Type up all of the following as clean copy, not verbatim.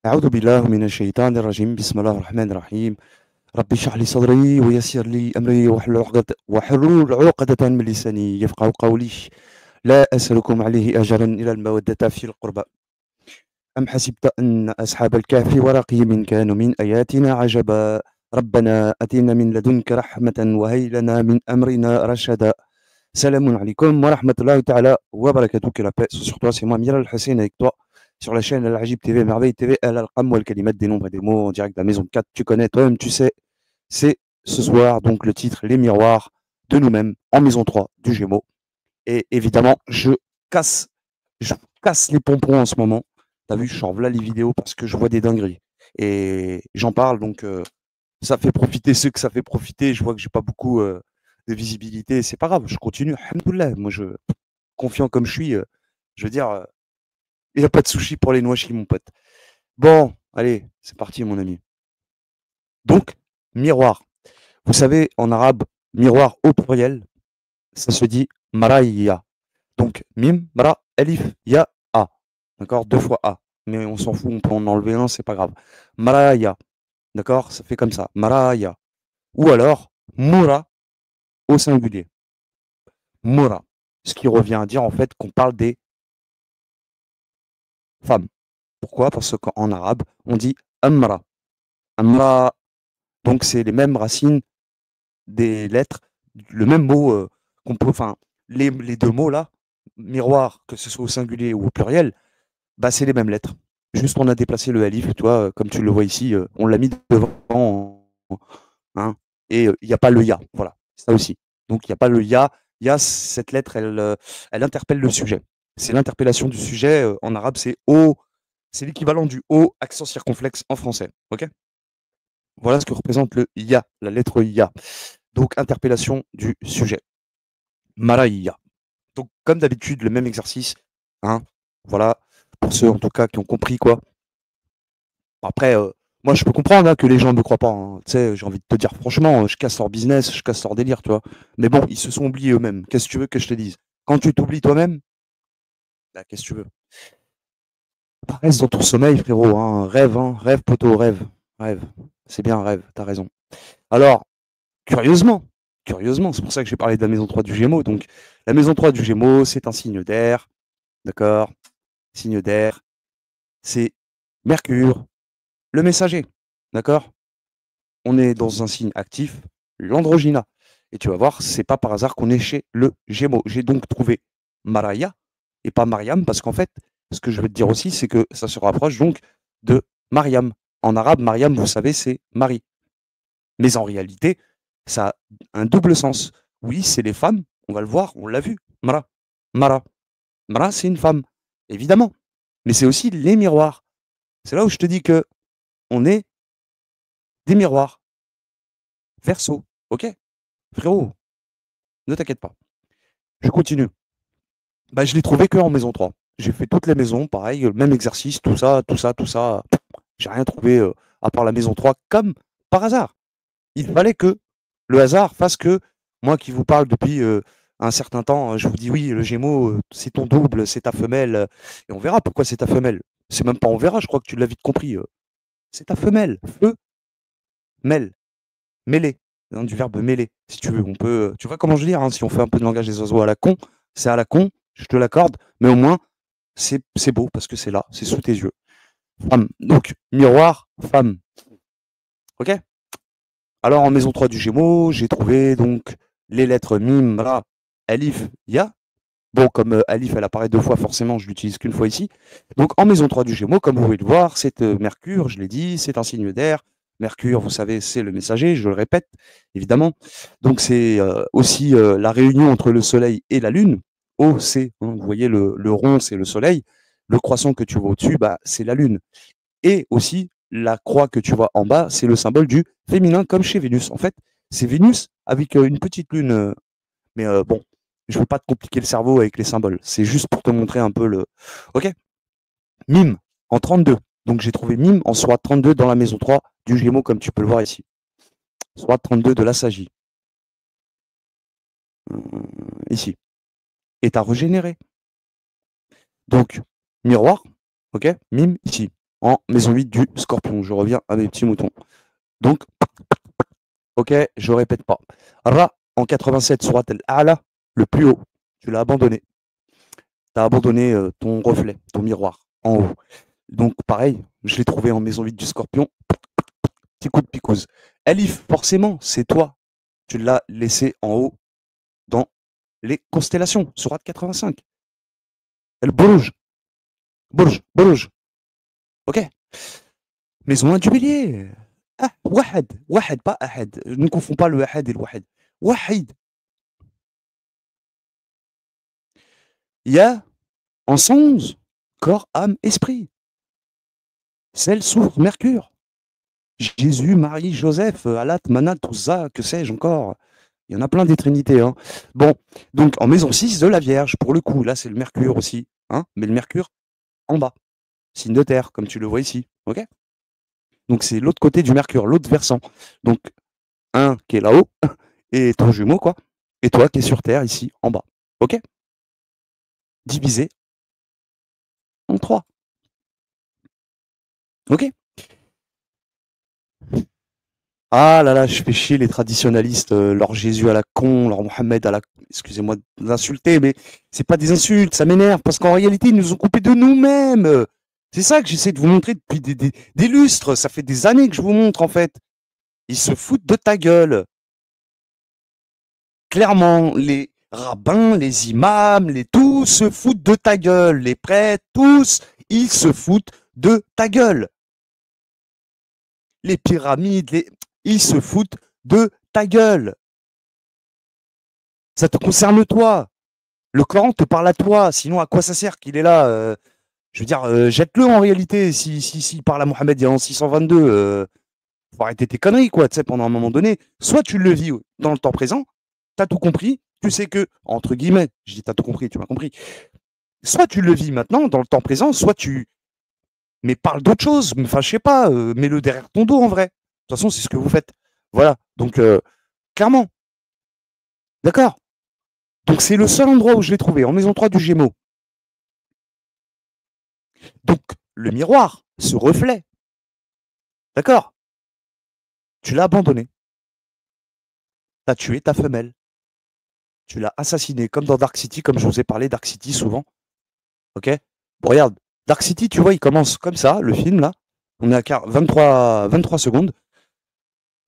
أعوذ بالله من الشيطان الرجيم بسم الله الرحمن الرحيم ربي اشرح لي صدري ويسر لي أمري واحلل عقدة من لساني يفقه قولي لا أسألكم عليه أجرا إلى المودة في القربى أم حسبت أن أصحاب الكهف ورقيم كانوا من آياتنا عجبا ربنا أتنا من لدنك رحمة وهي لنا من أمرنا رشدا Salam alaikum wa rahmatullahi ta'ala wa barakatuh, que la paix soit sur toi, c'est moi Miral Hussein avec toi sur la chaîne Al-Ajib TV, Merveille TV, Al-Alqam wal Kalimat, des nombres et des mots en direct de la maison 4, tu connais toi-même, tu sais, c'est ce soir donc le titre Les Miroirs de nous-mêmes en maison 3 du Gémeaux. Et évidemment, casse, je casse les pompons en ce moment. T'as vu, je sors là les vidéos parce que je vois des dingueries. Et j'en parle donc ça fait profiter ceux que ça fait profiter. Je vois que j'ai pas beaucoup de visibilité. C'est pas grave, je continue. Alhamdoulilah. Moi, confiant comme je suis, je veux dire, il n'y a pas de sushi pour les noix chez mon pote. Bon, allez, c'est parti, mon ami. Donc, miroir. Vous savez, en arabe, miroir au pluriel, ça se dit maraya. Donc, mim, mara, alif, ya, a. D'accord? Deux fois a. Mais on s'en fout, on peut en enlever un, c'est pas grave. Maraya. D'accord? Ça fait comme ça. Maraya. Ou alors, moura au singulier. Moura. Ce qui revient à dire en fait qu'on parle des femmes. Pourquoi? Parce qu'en arabe, on dit amra. Amra, donc c'est les mêmes racines des lettres, le même mot qu'on peut, enfin, les deux mots là, miroir, que ce soit au singulier ou au pluriel, bah c'est les mêmes lettres. Juste on a déplacé le alif, tu vois, comme tu le vois ici, on l'a mis devant, hein, et il n'y a pas le ya, voilà, ça aussi. Donc il n'y a pas le ya, cette lettre, elle interpelle le sujet. C'est l'interpellation du sujet, en arabe c'est o, c'est l'équivalent du o accent circonflexe en français, ok? Voilà ce que représente le ya, la lettre ya. Donc interpellation du sujet. Maraïya. Donc comme d'habitude, le même exercice, hein, voilà, pour ceux en tout cas qui ont compris quoi. Après, moi je peux comprendre hein, que les gens ne me croient pas, hein. Tu sais, j'ai envie de te dire franchement, je casse leur business, je casse leur délire, tu vois. Mais bon, ils se sont oubliés eux-mêmes. Qu'est-ce que tu veux que je te dise? Quand tu t'oublies toi-même, bah, qu'est-ce que tu veux? Reste dans ton sommeil, frérot, hein, rêve, poteau, rêve, rêve. C'est bien, rêve, t'as raison. Alors, curieusement, curieusement, c'est pour ça que j'ai parlé de la maison 3 du Gémeaux. Donc, la maison 3 du Gémeaux, c'est un signe d'air, d'accord? Signe d'air, c'est Mercure, le messager, d'accord? On est dans un signe actif, l'androgyna. Et tu vas voir, c'est pas par hasard qu'on est chez le Gémeaux. J'ai donc trouvé Maraya et pas Mariam, parce qu'en fait, ce que je veux te dire aussi, c'est que ça se rapproche donc de Mariam. En arabe, Mariam, vous savez, c'est Marie. Mais en réalité, ça a un double sens. Oui, c'est les femmes, on va le voir, on l'a vu. Mara, Mara. Mara, c'est une femme, évidemment. Mais c'est aussi les miroirs. C'est là où je te dis que on est des miroirs. Verseau, ok? Frérot, ne t'inquiète pas. Je continue. Bah, je l'ai trouvé que en maison 3. J'ai fait toutes les maisons, pareil, le même exercice, tout ça, tout ça, tout ça. J'ai rien trouvé à part la maison 3, comme par hasard. Il fallait que le hasard fasse que moi qui vous parle depuis un certain temps, je vous dis oui, le Gémeaux, c'est ton double, c'est ta femelle, et on verra pourquoi c'est ta femelle. C'est même pas on verra, je crois que tu l'as vite compris. C'est ta femelle, feu, mêle, mêler, hein, du verbe mêler, si tu veux. On peut, tu vois comment je veux dire, hein, si on fait un peu de langage des oiseaux à la con, c'est à la con, je te l'accorde, mais au moins, c'est beau parce que c'est là, c'est sous tes yeux. Femme. Donc, miroir, femme. Ok? Alors, en maison 3 du Gémeaux, j'ai trouvé donc les lettres Mim, Ra, Alif, Ya. Bon, comme Alif, elle apparaît deux fois, forcément, je l'utilise qu'une fois ici. Donc, en maison 3 du Gémeaux, comme vous pouvez le voir, c'est Mercure, je l'ai dit, c'est un signe d'air. Mercure, vous savez, c'est le messager, je le répète, évidemment. Donc, c'est aussi la réunion entre le Soleil et la Lune. O, c'est, hein, vous voyez, le rond, c'est le Soleil. Le croissant que tu vois au-dessus, bah, c'est la Lune. Et aussi, la croix que tu vois en bas, c'est le symbole du féminin, comme chez Vénus. En fait, c'est Vénus avec une petite lune. Mais bon, je ne veux pas te compliquer le cerveau avec les symboles. C'est juste pour te montrer un peu le. Ok? Mime, en 32. Donc j'ai trouvé Mime en soit 32 dans la maison 3 du Gémeaux, comme tu peux le voir ici. Soit 32 de la Sagie. Ici. Et tu as régénéré. Donc, miroir, ok? Mime, ici. en maison 8 du Scorpion. Je reviens à mes petits moutons. Donc, ok, je répète pas. Ra en 87, Surat al-A'la, le plus haut. Tu l'as abandonné. Tu as abandonné ton reflet, ton miroir, en haut. Donc, pareil, je l'ai trouvé en maison 8 du Scorpion. Petit coup de picouse. Elif, forcément, c'est toi. Tu l'as laissé en haut dans les constellations, Surat 85. El Borouj. Borouj. Ok. Maison 1 du bélier. Ah, Wahad. Wahad, pas Ahad. Ne confonds pas le Ahad et le Wahad. Wahid. Il y a en 111 corps, âme, esprit. Celle s'ouvre Mercure. Jésus, Marie, Joseph, Alat, Manat, tout ça, que sais-je encore. Il y en a plein des trinités. Hein. Bon, donc en maison 6 de la Vierge, pour le coup, là c'est le Mercure aussi. Hein, mais le Mercure en bas. Signe de terre, comme tu le vois ici. Ok. Donc c'est l'autre côté du Mercure, l'autre versant. Donc un qui est là-haut, et ton jumeau, quoi. Et toi qui es sur Terre, ici, en bas. Ok. Divisé en 3. Ok. Ah là là, je fais chier les traditionalistes, leur Jésus à la con, leur Mohammed à la... Excusez-moi d'insulter, mais c'est pas des insultes, ça m'énerve, parce qu'en réalité, ils nous ont coupés de nous-mêmes. C'est ça que j'essaie de vous montrer depuis des lustres, ça fait des années que je vous montre, en fait. Ils se foutent de ta gueule. Clairement, les rabbins, les imams, tous se foutent de ta gueule. Les prêtres, tous, ils se foutent de ta gueule. Les pyramides, ils se foutent de ta gueule. Ça te concerne toi. Le Coran te parle à toi. Sinon, à quoi ça sert qu'il est là Je veux dire, jette-le en réalité. Si parle à Mohamed il y a en 622, faut arrêter tes conneries, quoi. Tu sais, pendant un moment donné, soit tu le vis dans le temps présent, t'as tout compris, tu sais que, entre guillemets, je dis t'as tout compris, tu m'as compris. Soit tu le vis maintenant, dans le temps présent, soit tu. Mais parle d'autre chose. Enfin, je sais pas, mets-le derrière ton dos en vrai. De toute façon, c'est ce que vous faites. Voilà. Donc, clairement. D'accord. Donc, c'est le seul endroit où je l'ai trouvé, en maison 3 du Gémeaux. Donc, le miroir, ce reflet, d'accord, tu l'as abandonné. Tu as tué ta femelle. Tu l'as assassinée, comme dans Dark City, comme je vous ai parlé, Dark City souvent. Ok. Bon, regarde, Dark City, tu vois, il commence comme ça, le film, là. On est à 23 secondes.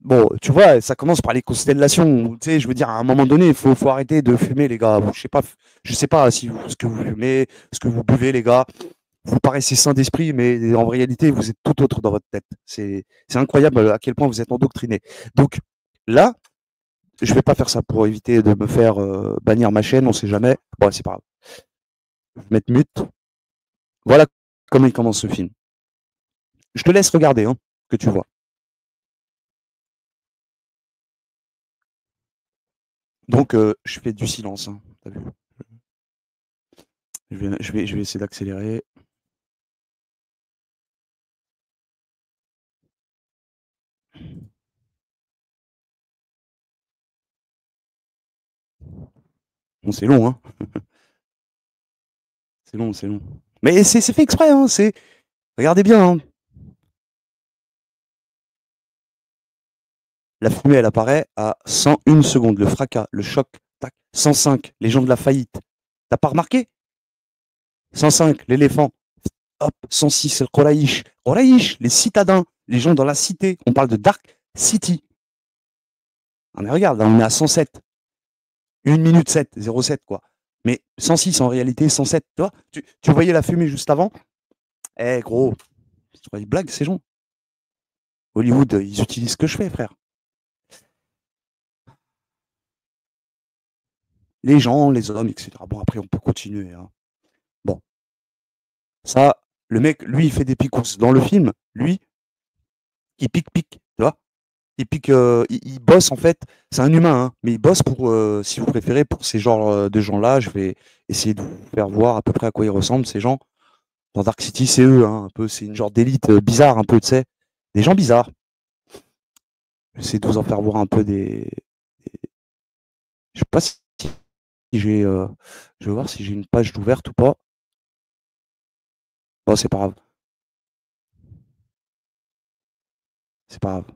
Bon, tu vois, ça commence par les constellations. Tu sais, je veux dire, à un moment donné, il faut arrêter de fumer, les gars. Je sais pas si ce que vous fumez, ce que vous buvez, les gars. Vous paraissez sain d'esprit, mais en réalité, vous êtes tout autre dans votre tête. C'est incroyable à quel point vous êtes endoctriné. Donc là, je vais pas faire ça pour éviter de me faire bannir ma chaîne, on sait jamais. Bon, c'est pas grave. Je vais mettre mute. Voilà comment il commence ce film. Je te laisse regarder, hein, que tu vois. Donc, je fais du silence. Hein, t'as vu. Je vais essayer d'accélérer. Bon, c'est long, hein. C'est long, c'est long. Mais c'est fait exprès, hein. Regardez bien, hein. La fumée, elle apparaît à 101 secondes. Le fracas, le choc, tac. 105, les gens de la faillite. T'as pas remarqué? 105, l'éléphant. Hop, 106, le Qoraïch. Qoraïch, les citadins, les gens dans la cité. On parle de Dark City. Ah, mais regarde, là, on est à 107. 1 minute 7, 07, quoi. Mais 106 en réalité, 107. Tu vois, tu voyais la fumée juste avant? Eh, gros, c'est pas une blague, ces gens. Hollywood, ils utilisent ce que je fais, frère. Les gens, les hommes, etc. Bon, après, on peut continuer. Hein. Bon, ça, le mec, lui, il fait des picousses. Dans le film, lui, il pique, tu vois. Il pique, il bosse, en fait. C'est un humain, hein, mais il bosse pour, si vous préférez, pour ces genres de gens-là. Je vais essayer de vous faire voir à peu près à quoi ils ressemblent, ces gens. Dans Dark City, c'est eux, hein, un peu. C'est une genre d'élite bizarre, un peu, tu sais. Des gens bizarres. J'essaie de vous en faire voir un peu je sais pas si j'ai. Je vais voir si j'ai une page d'ouverte ou pas. Bon, c'est pas grave. C'est pas grave.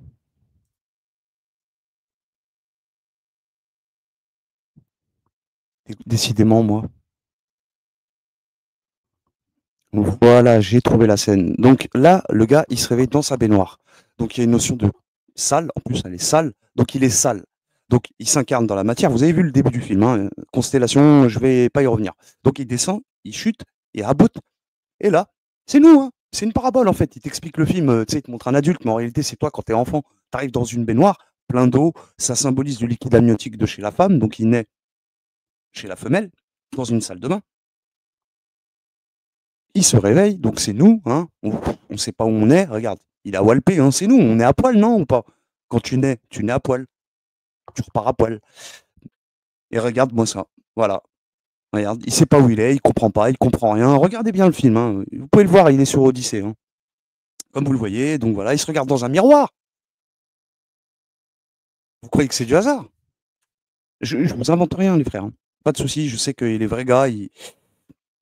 Décidément, moi. Voilà, j'ai trouvé la scène. Donc là, le gars, il se réveille dans sa baignoire. Donc il y a une notion de sale. En plus, elle est sale. Donc il est sale. Donc il s'incarne dans la matière. Vous avez vu le début du film, hein, Constellation, je vais pas y revenir. Donc il descend, il chute, il rabote. Et là, c'est nous, hein. C'est une parabole en fait. Il t'explique le film, tu sais, il te montre un adulte, mais en réalité, c'est toi quand t'es enfant. T'arrives dans une baignoire, plein d'eau, ça symbolise le liquide amniotique de chez la femme, donc il naît chez la femelle, dans une salle de bain. Il se réveille, donc c'est nous, hein. On ne sait pas où on est. Regarde, il a walpé, hein, c'est nous. On est à poil, non ou pas? Quand tu nais à poil. Tu repars à poil. Et regarde-moi ça. Voilà. Regarde, il sait pas où il est, il comprend pas, il comprend rien. Regardez bien le film, hein. Vous pouvez le voir, il est sur Odyssée, hein. Comme vous le voyez, donc voilà, il se regarde dans un miroir. Vous croyez que c'est du hasard? Je vous invente rien, les frères, hein. Pas de souci, je sais que les vrais gars,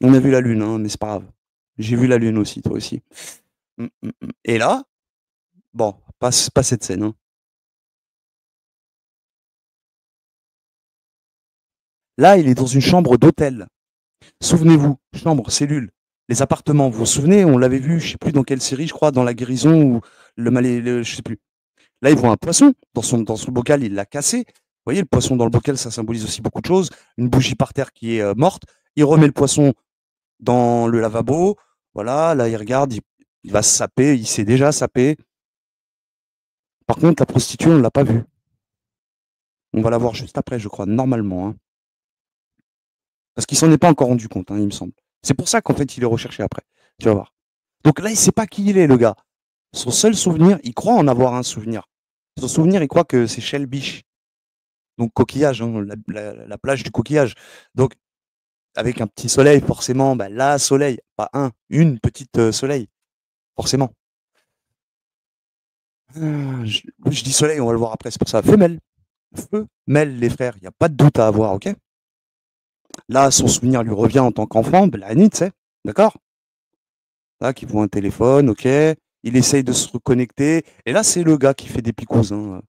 on a vu la lune, hein, mais c'est pas grave. J'ai vu la lune aussi, toi aussi. Et là, bon, pas cette scène, hein. Là, il est dans une chambre d'hôtel. Souvenez-vous, chambre, cellule, les appartements. Vous vous souvenez, on l'avait vu, je sais plus dans quelle série, je crois, dans La Guérison ou je sais plus. Là, il voit un poisson dans son bocal, il l'a cassé. Vous voyez, le poisson dans le bocal, ça symbolise aussi beaucoup de choses. Une bougie par terre qui est morte. Il remet le poisson dans le lavabo. Voilà, là, il regarde, il va se saper, il s'est déjà sapé. Par contre, la prostituée, on ne l'a pas vue. On va la voir juste après, je crois, normalement, hein. Parce qu'il s'en est pas encore rendu compte, hein, il me semble. C'est pour ça qu'en fait, il est recherché après. Tu vas voir. Donc là, il sait pas qui il est, le gars. Son seul souvenir, il croit en avoir un souvenir. Son souvenir, il croit que c'est Shell Beach. Donc coquillage, hein, la plage du coquillage. Donc avec un petit soleil, forcément, bah, la soleil, pas une petite soleil, forcément. Je dis soleil, on va le voir après, c'est pour ça. Femelle. Femelle, les frères, il n'y a pas de doute à avoir, ok? Là, son souvenir lui revient en tant qu'enfant, la nuit, tu sais, d'accord? Là, qui voit un téléphone, ok? Il essaye de se reconnecter. Et là, c'est le gars qui fait des picos, hein.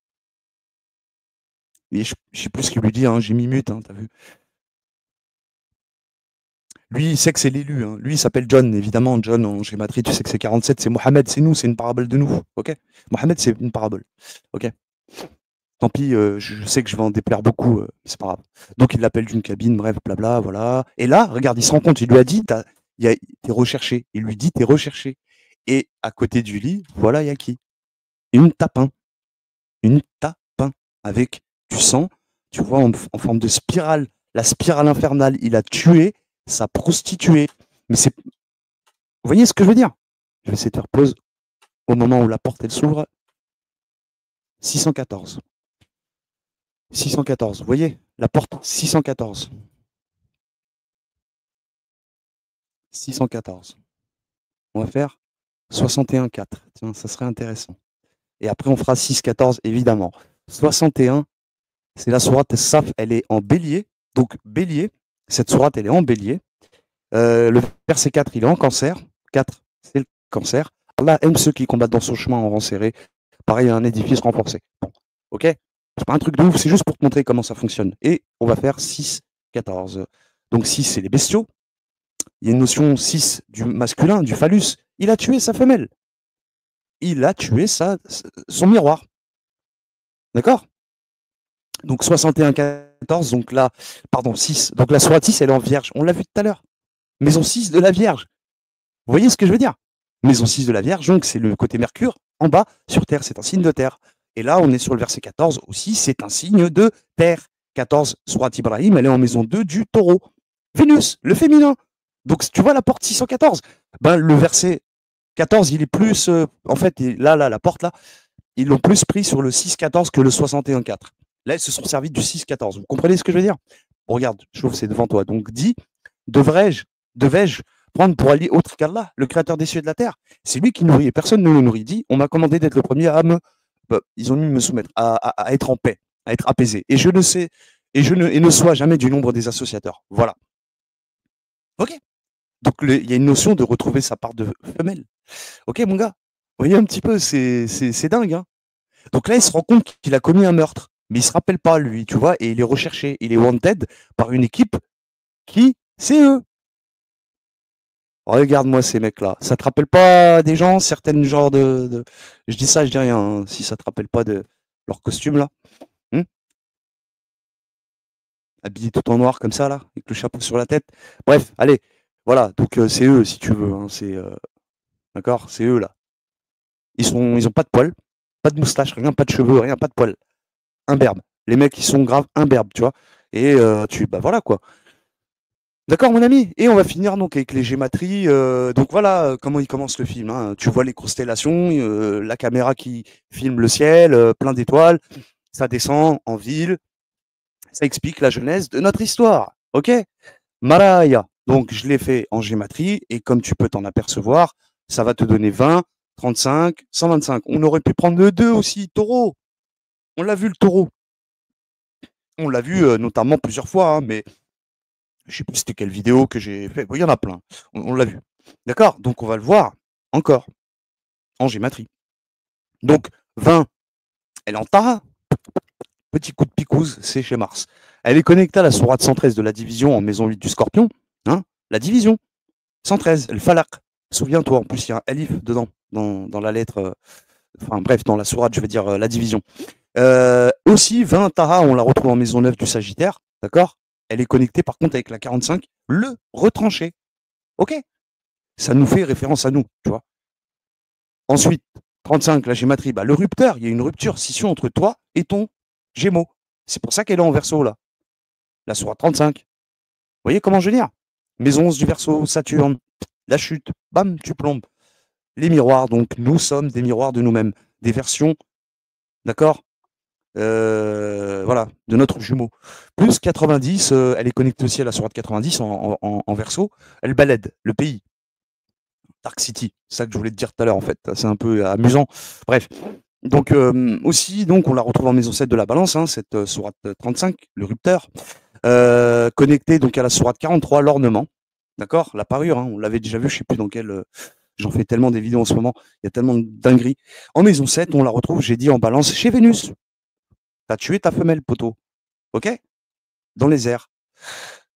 Et je sais plus ce qu'il lui dit, hein, j'ai mis mute, hein, t'as vu? Lui, il sait que c'est l'élu, hein. Lui, il s'appelle John, évidemment. John, en gématrie, tu sais que c'est 47, c'est Mohamed, c'est nous, c'est une parabole de nous, ok? Mohamed, c'est une parabole, ok? Tant pis, je sais que je vais en déplaire beaucoup, c'est pas grave. Donc il l'appelle d'une cabine, bref, blabla, voilà. Et là, regarde, il se rend compte, il lui a dit, t'es recherché. Il lui dit, t'es recherché. Et à côté du lit, voilà, il y a qui? Une tapin. Une tapin avec du sang, tu vois, en forme de spirale. La spirale infernale, il a tué sa prostituée. Mais c'est. Vous voyez ce que je veux dire? Je vais essayer de faire pause au moment où la porte, elle s'ouvre. 614. 614. Vous voyez? La porte 614. 614. On va faire 61,4. Tiens, ça serait intéressant. Et après, on fera 6,14, évidemment. 61, c'est la sourate Saf, elle est en bélier. Donc, bélier, cette sourate, elle est en bélier. Le verset 4, il est en cancer. 4, c'est le cancer. Allah aime ceux qui combattent dans son chemin en rang serré. Pareil, un édifice renforcé. Bon, ok? C'est pas un truc de ouf, c'est juste pour te montrer comment ça fonctionne. Et on va faire 6, 14. Donc 6, c'est les bestiaux. Il y a une notion 6 du masculin, du phallus. Il a tué sa femelle. Il a tué son miroir. D'accord? Donc 61, 14, donc là, pardon, 6. Donc la sourate 6, elle est en vierge. On l'a vu tout à l'heure. Maison 6 de la Vierge. Vous voyez ce que je veux dire? Maison 6 de la Vierge, donc c'est le côté Mercure. En bas, sur Terre, c'est un signe de Terre. Et là, on est sur le verset 14 aussi, c'est un signe de Terre. 14, Surat Ibrahim, elle est en maison 2 du taureau. Vénus, le féminin. Donc, tu vois la porte 614. Ben, le verset 14, il est plus. En fait, là, la porte, là, ils l'ont plus pris sur le 6-14 que le 61-4. Là, ils se sont servis du 6-14. Vous comprenez ce que je veux dire? Regarde, je trouve que c'est devant toi. Donc, dis, devais-je prendre pour allié autre qu'Allah, le créateur des cieux et de la terre? C'est lui qui nourrit et personne ne le nourrit. Dit, on m'a commandé d'être le premier à ils ont mis me soumettre, à être en paix, à être apaisé. Et je ne sais, et ne sois jamais du nombre des associateurs. Voilà. Ok. Donc, il y a une notion de retrouver sa part de femelle. Ok, mon gars. Vous voyez un petit peu, c'est dingue, hein. Donc là, il se rend compte qu'il a commis un meurtre, mais il se rappelle pas, lui, tu vois, et il est recherché, il est wanted par une équipe qui, c'est eux. Regarde-moi ces mecs-là. Ça te rappelle pas des gens, certaines genres Je dis ça, je dis rien, hein, si ça te rappelle pas de leur costume, là. Hmm, habillés tout en noir comme ça, là, avec le chapeau sur la tête. Bref, allez, voilà, donc c'est eux, si tu veux, hein, d'accord, c'est eux, là. Ils ont pas de poils, pas de moustache, rien, pas de cheveux, rien, pas de poils. Imberbes. Les mecs, ils sont grave imberbes, tu vois. Et bah voilà, quoi. D'accord, mon ami? Et on va finir donc avec les gématries. Donc voilà comment il commence le film, hein. Tu vois les constellations, la caméra qui filme le ciel, plein d'étoiles. Ça descend en ville. Ça explique la genèse de notre histoire. Ok? Maraya. Donc je l'ai fait en gématrie et comme tu peux t'en apercevoir, ça va te donner 20, 35, 125. On aurait pu prendre le 2 aussi, taureau. On l'a vu le taureau. On l'a vu notamment plusieurs fois, hein, mais je sais plus c'était quelle vidéo que j'ai fait. Bon, il y en a plein. On l'a vu. D'accord? Donc on va le voir encore en gématrie. Donc 20, elle est en Tara. Petit coup de picouse, c'est chez Mars. Elle est connectée à la sourate 113 de la division en maison 8 du Scorpion. Hein, la division 113, le falak. Souviens-toi, en plus il y a un alif dedans, dans la lettre, enfin bref, dans la sourate, je veux dire la division. Aussi, 20 Tara, on la retrouve en maison 9 du Sagittaire. D'accord? Elle est connectée par contre avec la 45, le retranché. Ok? Ça nous fait référence à nous, tu vois. Ensuite, 35, la gématrie, bah, le rupteur, il y a une rupture, scission entre toi et ton Gémeaux. C'est pour ça qu'elle est en verso, là. La sourate 35. Vous voyez comment je veux dire? Maison 11 du verso, Saturne, la chute, bam, tu plombes. Les miroirs, donc, nous sommes des miroirs de nous-mêmes. Des versions, d'accord, voilà, de notre jumeau. Plus 90, elle est connectée aussi à la sourate 90 en verso. Elle balade le pays. Dark City, c'est ça que je voulais te dire tout à l'heure en fait, c'est un peu amusant. Bref, donc aussi, donc on la retrouve en maison 7 de la balance, hein, cette sourate 35, le rupteur, connecté donc à la sourate 43, l'ornement, d'accord, la parure, hein, on l'avait déjà vu, je sais plus dans quel, j'en fais tellement des vidéos en ce moment, il y a tellement de dingueries. En maison 7, on la retrouve, j'ai dit en balance, chez Vénus. T'as tué ta femelle, poteau, ok, dans les airs.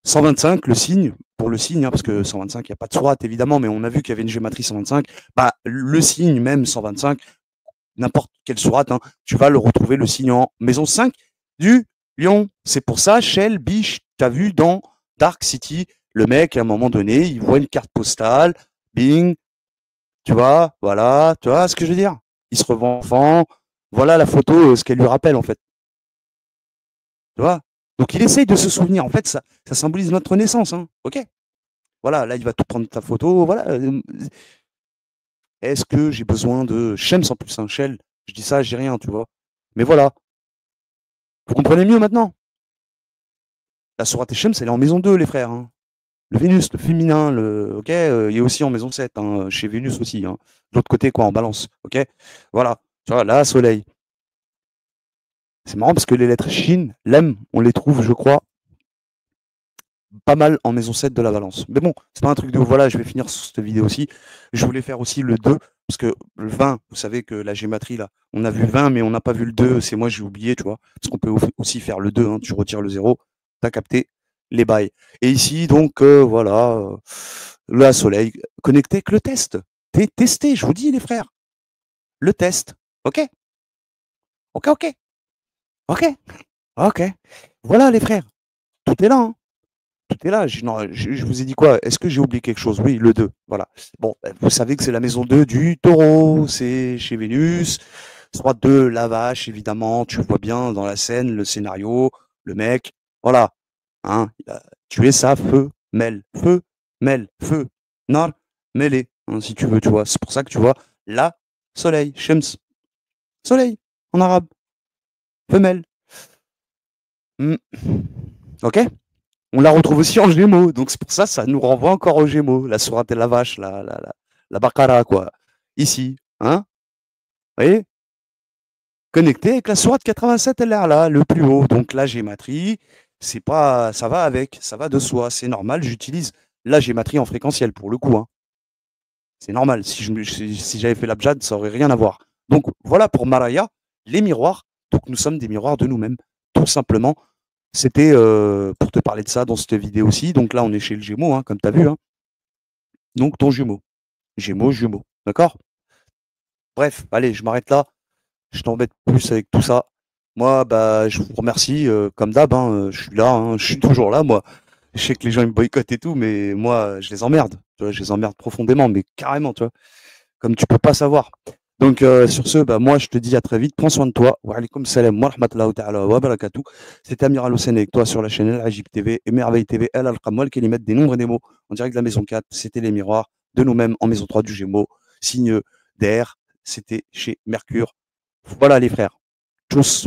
125, le signe, pour le signe, hein, parce que 125, il n'y a pas de sourate évidemment, mais on a vu qu'il y avait une gématrie 125, bah, le signe même 125, n'importe quelle sourate, hein, tu vas le retrouver le signe en maison 5 du lion. C'est pour ça, Shell, Biche, tu as vu dans Dark City, le mec, à un moment donné, il voit une carte postale, bing, tu vois, voilà, tu vois ce que je veux dire? Il se revend enfant, voilà la photo, ce qu'elle lui rappelle en fait. Tu vois? Donc il essaye de se souvenir. En fait, ça symbolise notre naissance. Hein. Ok? Voilà, là, il va tout prendre ta photo. Voilà. Est-ce que j'ai besoin de Shems en plus, un Shell? Je dis ça, j'ai rien, tu vois. Mais voilà. Vous comprenez mieux maintenant? La sourate Shems, elle est en maison 2, les frères. Hein. Le Vénus, le féminin, ok, il est aussi en maison 7, hein, chez Vénus aussi. Hein. De l'autre côté, quoi, en balance. Ok? Voilà. Tu vois, là, soleil. C'est marrant parce que les lettres Shin, Lem, on les trouve, je crois, pas mal en maison 7 de la balance. Mais bon, c'est pas un truc de voilà, je vais finir sur cette vidéo aussi. Je voulais faire aussi le 2, parce que le 20, vous savez que la gématrie, là, on a vu 20, mais on n'a pas vu le 2. C'est moi, j'ai oublié, tu vois. Parce qu'on peut aussi faire le 2, hein, tu retires le 0, t'as capté les bails. Et ici, donc, voilà, le soleil, connecté avec le test. Testé, je vous dis, les frères. Le test. OK? OK, OK. OK. OK. Voilà, les frères. Tout est là, hein. Tout est là. Non, je vous ai dit quoi? Est-ce que j'ai oublié quelque chose? Oui, le 2. Voilà. Bon, vous savez que c'est la maison 2 du taureau. C'est chez Vénus. Soit 2, la vache, évidemment. Tu vois bien dans la scène, le scénario, le mec. Voilà. Hein, il a tué sa femelle. Femelle. Feu. Nar. Mêlé. Hein, si tu veux, tu vois. C'est pour ça que tu vois la soleil. Shems. Soleil. En arabe. Femelle. Hmm. Ok? On la retrouve aussi en Gémeaux, donc c'est pour ça, ça nous renvoie encore aux Gémeaux, la sourate de la vache, la Baqara, quoi. Ici, hein, vous voyez? Connecté avec la sourate 87 LR, là, le plus haut. Donc la gématrie, c'est pas, ça va avec, ça va de soi, c'est normal, j'utilise la gématrie en fréquentiel, pour le coup, hein. C'est normal, si j'avais fait l'abjad, ça aurait rien à voir. Donc voilà pour Maraya, les miroirs. Donc nous sommes des miroirs de nous-mêmes, tout simplement. C'était pour te parler de ça dans cette vidéo aussi. Donc là, on est chez le Gémeaux, hein, comme tu as vu. Hein. Donc ton jumeau. Gémeaux, jumeaux. D'accord? Bref, allez, je m'arrête là. Je t'embête plus avec tout ça. Moi, bah, je vous remercie, comme d'hab. Hein, je suis là, hein, je suis toujours là, moi. Je sais que les gens ils me boycottent et tout, mais moi, je les emmerde. Tu vois, je les emmerde profondément, mais carrément, tu vois, comme tu peux pas savoir. Donc, sur ce, bah, moi, je te dis à très vite. Prends soin de toi. Wa alaykoum salam wa rahmatullahi ta'ala wa barakatuh. C'était Amiral Hossein avec toi sur la chaîne El Ajib TV et Merveille TV El Al-Qamwal qui mettent des nombres et des mots en direct de la maison 4. C'était les miroirs de nous-mêmes en maison 3 du Gémeaux. Signe d'air. C'était chez Mercure. Voilà, les frères. Tchuss.